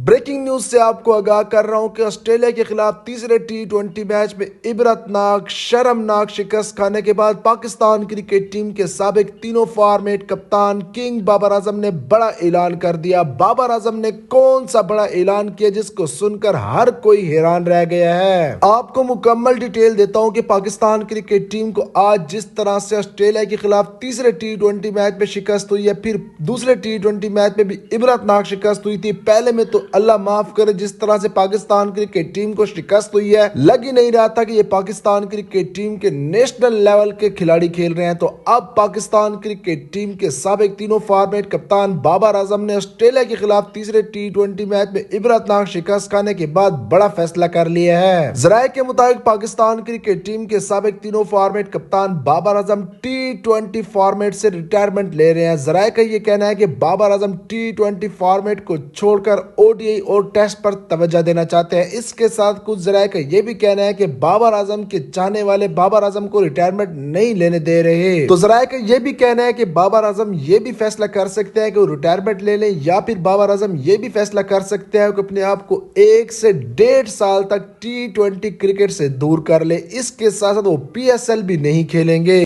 Breaking news سے آپ کو آگاہ کر رہا ہوں کہ آسٹریلیا کے خلاف تیسرے ٹی 20 میچ میں عبرتناک شرمناک شکست کھانے کے بعد پاکستان کرکٹ ٹیم کے سابق تینوں فارمیٹ کپتان کنگ بابر اعظم نے بڑا اعلان کر دیا۔ بابر اعظم نے کون سا بڑا اعلان کیا جس کو سن کر ہر کوئی حیران رہ گیا ہے۔ آپ کو مکمل ڈیٹیل دیتا ہوں کہ پاکستان کرکٹ ٹیم کو آج جس طرح سے آسٹریلیا کے خلاف تیسرے ٹی 20 میچ میں شکست ہوئی ہے، پھر دوسرے ٹی 20 میچ میں بھی عبرتناک شکست ہوئی تھی۔ پہلے میں تو اللہ معاف کرے جس طرح سے پاکستان کرکٹ ٹیم کو شکست ہوئی ہے، لگ ہی نہیں رہا تھا کہ یہ پاکستان کرکٹ ٹیم کے نیشنل لیول کے کھلاڑی کھیل رہے ہیں۔ تو اب پاکستان کرکٹ ٹیم کے سابق تینوں فارمیٹ کپتان بابر اعظم نے آسٹریلیا کے خلاف تیسرے ٹی 20 میچ میں عبرتناک شکست کھانے کے بعد بڑا فیصلہ کر لیا ہے۔ ذرائع کے مطابق پاکستان کرکٹ ٹیم کے سابق تینوں فارمیٹ کپتان بابر اعظم ٹی 20 فارمیٹ سے ریٹائرمنٹ لے رہے ہیں۔ ذرائع کا یہ کہنا ہے کہ بابر اعظم ٹی 20 فارمیٹ کو چھوڑ کر ODI اور ٹیسٹ پر توجہ دینا چاہتے ہیں۔ اس کے ساتھ کچھ ذرائع کا یہ بھی کہنا ہے کہ بابر اعظم کے چاہنے والے بابر اعظم کو ریٹائرمنٹ نہیں لینے دے رہے۔ تو ذرائع کا یہ بھی کہنا ہے کہ بابر اعظم یہ بھی فیصلہ کر سکتے ہیں کہ وہ ریٹائرمنٹ لے لیں، یا پھر بابر اعظم یہ بھی فیصلہ کر سکتے ہیں کہ اپنے آپ کو 1 سے 1.5 سال تک ٹی 20 کرکٹ سے دور کر لے۔ اس کے ساتھ وہ PSL بھی نہیں کھیلیں گے۔